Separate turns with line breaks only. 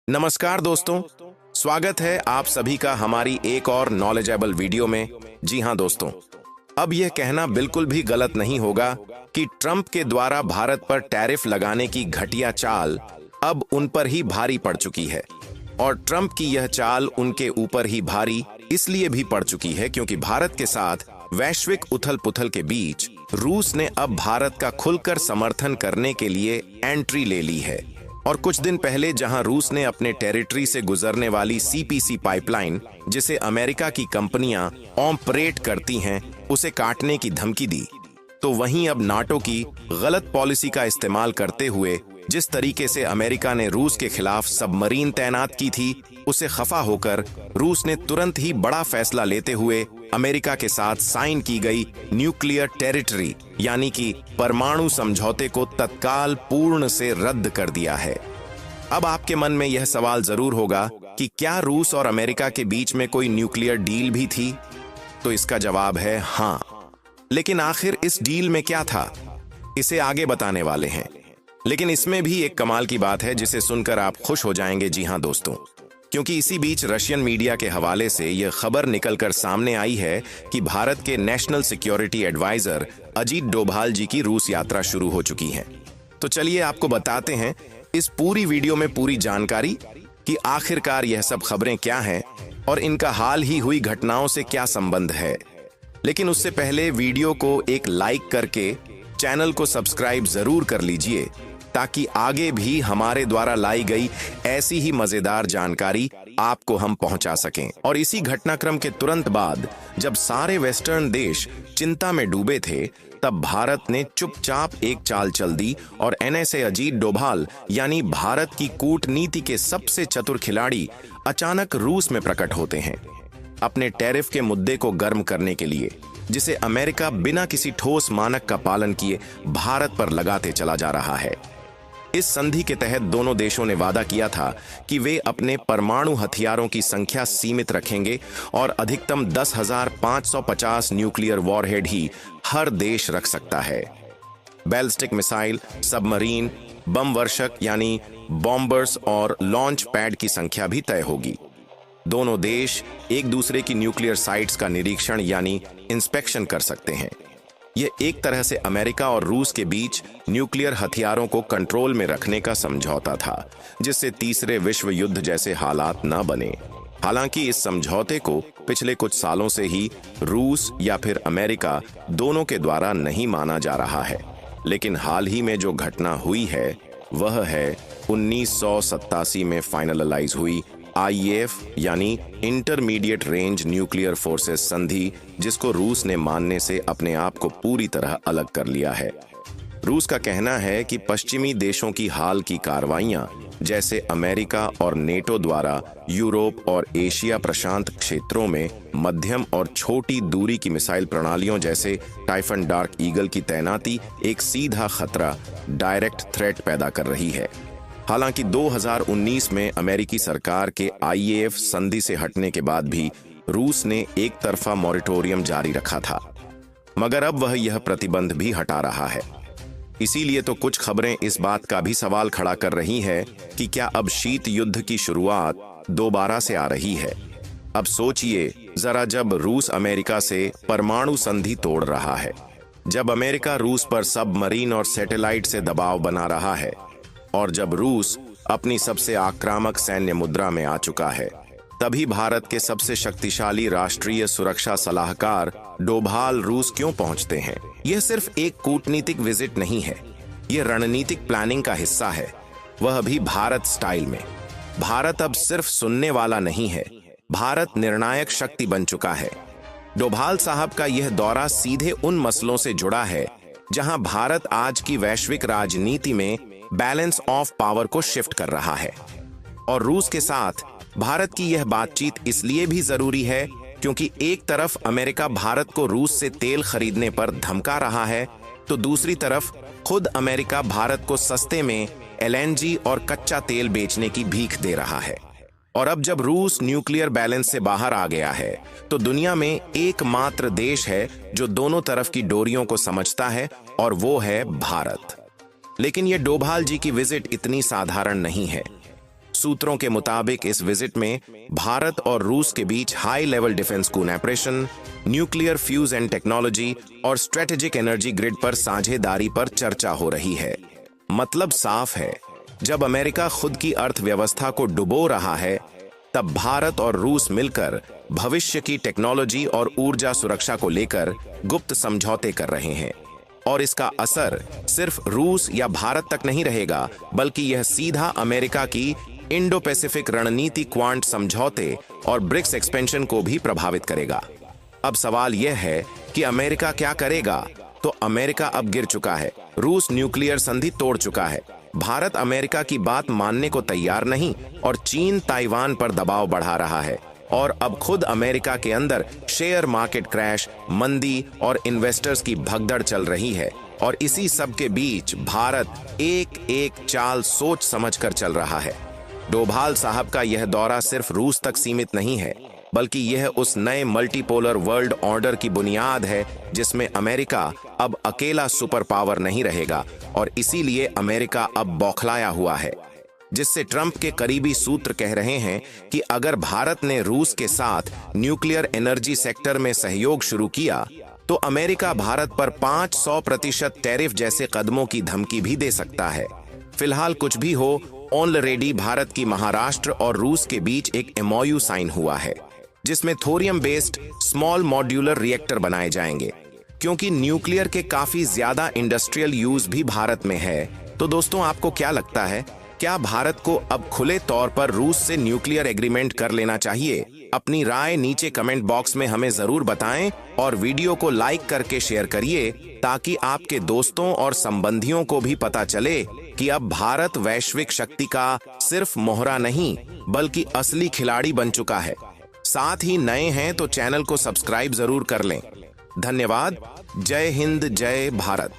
नमस्कार दोस्तों, स्वागत है आप सभी का हमारी एक और नॉलेजेबल वीडियो में। जी हां दोस्तों, अब यह कहना बिल्कुल भी गलत नहीं होगा कि ट्रंप के द्वारा भारत पर टैरिफ लगाने की घटिया चाल अब उन पर ही भारी पड़ चुकी है। और ट्रंप की यह चाल उनके ऊपर ही भारी इसलिए भी पड़ चुकी है क्योंकि भारत के साथ वैश्विक उथल पुथल के बीच रूस ने अब भारत का खुलकर समर्थन करने के लिए एंट्री ले ली है। और कुछ दिन पहले जहां रूस ने अपने टेरिटरी से गुजरने वाली सीपीसी पाइपलाइन, जिसे अमेरिका की कंपनियां ऑपरेट करती हैं, उसे काटने की धमकी दी, तो वहीं अब नाटो की गलत पॉलिसी का इस्तेमाल करते हुए जिस तरीके से अमेरिका ने रूस के खिलाफ सबमरीन तैनात की थी, उसे खफा होकर रूस ने तुरंत ही बड़ा फैसला लेते हुए अमेरिका के साथ साइन की गई न्यूक्लियर टेरिटरी यानी कि परमाणु समझौते को तत्काल पूर्ण से रद्द कर दिया है। अब आपके मन में यह सवाल जरूर होगा कि क्या रूस और अमेरिका के बीच में कोई न्यूक्लियर डील भी थी? तो इसका जवाब है हाँ। लेकिन आखिर इस डील में क्या था, इसे आगे बताने वाले हैं। लेकिन इसमें भी एक कमाल की बात है जिसे सुनकर आप खुश हो जाएंगे। जी हां दोस्तों, क्योंकि इसी बीच रशियन मीडिया के हवाले से यह खबर निकलकर सामने आई है कि भारत के national security adviser Ajit Doval ji की रूस यात्रा शुरू हो चुकी है। तो चलिए आपको बताते हैं इस पूरी वीडियो में पूरी जानकारी कि आखिरकार यह सब खबरें क्या हैं और इनका हाल ही हुई घटनाओं से क्या संबंध है। लेकिन उससे पहले वीडियो को एक लाइक करके चैनल को सब्सक्राइब जरूर कर लीजिए ताकि आगे भी हमारे द्वारा लाई गई ऐसी ही मजेदार जानकारी आपको हम पहुंचा सकें। और इसी घटनाक्रम के तुरंत बाद जब सारे वेस्टर्न देश चिंता में डूबे थे, तब भारत ने चुपचाप एक चाल चल दी और एनएसए अजीत डोभाल यानी भारत की कूटनीति के सबसे चतुर खिलाड़ी अचानक रूस में प्रकट होते हैं अपने टैरिफ के मुद्दे को गर्म करने के लिए, जिसे अमेरिका बिना किसी ठोस मानक का पालन किए भारत पर लगाते चला जा रहा है। इस संधि के तहत दोनों देशों ने वादा किया था कि वे अपने परमाणु हथियारों की संख्या सीमित रखेंगे और अधिकतम 10,550 न्यूक्लियर वॉरहेड ही हर देश रख सकता है। बैलिस्टिक मिसाइल, सबमरीन, बम वर्षक यानी बॉम्बर्स और लॉन्च पैड की संख्या भी तय होगी। दोनों देश एक दूसरे की न्यूक्लियर साइट्स का निरीक्षण यानी इंस्पेक्शन कर सकते हैं। यह एक तरह से अमेरिका और रूस के बीच न्यूक्लियर हथियारों को कंट्रोल में रखने का समझौता था, जिससे तीसरे विश्व युद्ध जैसे हालात न बने। हालांकि इस समझौते को पिछले कुछ सालों से ही रूस या फिर अमेरिका दोनों के द्वारा नहीं माना जा रहा है। लेकिन हाल ही में जो घटना हुई है वह है 1987 में फाइनलाइज हुई आईएफ यानी इंटरमीडिएट रेंज न्यूक्लियर फोर्सेस संधि, जिसको रूस ने मानने से अपने आप को पूरी तरह अलग कर लिया है। रूस का कहना है कि पश्चिमी देशों की हाल की कार्रवाइयां, जैसे अमेरिका और नेटो द्वारा यूरोप और एशिया प्रशांत क्षेत्रों में मध्यम और छोटी दूरी की मिसाइल प्रणालियों जैसे टाइफन डार्क ईगल की तैनाती एक सीधा खतरा, डायरेक्ट थ्रेट पैदा कर रही है। हालांकि 2019 में अमेरिकी सरकार के आईएएफ संधि से हटने के बाद भी रूस ने एक तरफा मॉरिटोरियम जारी रखा था, मगर अब वह यह प्रतिबंध भी हटा रहा है। इसीलिए तो कुछ खबरें इस बात का भी सवाल खड़ा कर रही है कि क्या अब शीत युद्ध की शुरुआत दोबारा से आ रही है। अब सोचिए जरा, जब रूस अमेरिका से परमाणु संधि तोड़ रहा है, जब अमेरिका रूस पर सबमरीन और सैटेलाइट से दबाव बना रहा है, और जब रूस अपनी सबसे आक्रामक सैन्य मुद्रा में आ चुका है, तभी भारत के सबसे शक्तिशाली राष्ट्रीय सुरक्षा सलाहकार डोभाल रूस क्यों पहुंचते हैं। यह सिर्फ एक कूटनीतिक विजिट नहीं है, यह रणनीतिक प्लानिंग का हिस्सा है, वह भी भारत स्टाइल में। भारत अब सिर्फ सुनने वाला नहीं है, भारत निर्णायक शक्ति बन चुका है। डोभाल साहब का यह दौरा सीधे उन मसलों से जुड़ा है जहां भारत आज की वैश्विक राजनीति में बैलेंस ऑफ पावर को शिफ्ट कर रहा है। और रूस के साथ भारत की यह बातचीत इसलिए भी जरूरी है क्योंकि एक तरफ अमेरिका भारत को रूस से तेल खरीदने पर धमका रहा है, तो दूसरी तरफ खुद अमेरिका भारत को सस्ते में एलएनजी और कच्चा तेल बेचने की भीख दे रहा है। और अब जब रूस न्यूक्लियर बैलेंस से बाहर आ गया है, तो दुनिया में एकमात्र देश है जो दोनों तरफ की डोरियों को समझता है, और वो है भारत। लेकिन ये डोभाल जी की विजिट इतनी साधारण नहीं है। सूत्रों के मुताबिक इस विजिट में भारत और रूस के बीच high level defence collaboration, nuclear fuse and technology और स्ट्रेटेजिक एनर्जी ग्रिड पर साझेदारी पर चर्चा हो रही है। मतलब साफ है, जब अमेरिका खुद की अर्थव्यवस्था को डुबो रहा है, तब भारत और रूस मिलकर भविष्य की टेक्नोलॉजी और ऊर्जा सुरक्षा को लेकर गुप्त समझौते कर रहे हैं। और इसका असर सिर्फ रूस या भारत तक नहीं रहेगा, बल्कि यह सीधा अमेरिका की इंडो पैसिफिक रणनीति, क्वांट समझौते और ब्रिक्स एक्सपेंशन को भी प्रभावित करेगा। अब सवाल यह है कि अमेरिका क्या करेगा? तो अमेरिका अब गिर चुका है, रूस न्यूक्लियर संधि तोड़ चुका है, भारत अमेरिका की बात मानने को तैयार नहीं और चीन ताइवान पर दबाव बढ़ा रहा है। और अब खुद अमेरिका के अंदर शेयर मार्केट क्रैश, मंदी और इन्वेस्टर्स की भगदड़ चल रही है। और इसी सब के बीच भारत एक एक चाल सोच समझकर चल रहा है। डोभाल साहब का यह दौरा सिर्फ रूस तक सीमित नहीं है, बल्कि यह उस नए मल्टीपोलर वर्ल्ड ऑर्डर की बुनियाद है जिसमें अमेरिका अब अकेला सुपर पावर नहीं रहेगा। और इसीलिए अमेरिका अब बौखलाया हुआ है, जिससे ट्रंप के करीबी सूत्र कह रहे हैं कि अगर भारत ने रूस के साथ न्यूक्लियर एनर्जी सेक्टर में सहयोग शुरू किया, तो अमेरिका भारत पर 500% टैरिफ जैसे कदमों की धमकी भी दे सकता है। फिलहाल कुछ भी हो, ऑलरेडी भारत की महाराष्ट्र और रूस के बीच एक MOU साइन हुआ है, जिसमें thorium based small modular reactor बनाए जाएंगे, क्योंकि न्यूक्लियर के काफी ज्यादा इंडस्ट्रियल यूज भी भारत में है। तो दोस्तों, आपको क्या लगता है, क्या भारत को अब खुले तौर पर रूस से न्यूक्लियर एग्रीमेंट कर लेना चाहिए? अपनी राय नीचे कमेंट बॉक्स में हमें जरूर बताएं और वीडियो को लाइक करके शेयर करिए, ताकि आपके दोस्तों और संबंधियों को भी पता चले कि अब भारत वैश्विक शक्ति का सिर्फ मोहरा नहीं, बल्कि असली खिलाड़ी बन चुका है। साथ ही नए हैं तो चैनल को सब्सक्राइब जरूर कर लें। धन्यवाद। जय हिंद, जय भारत।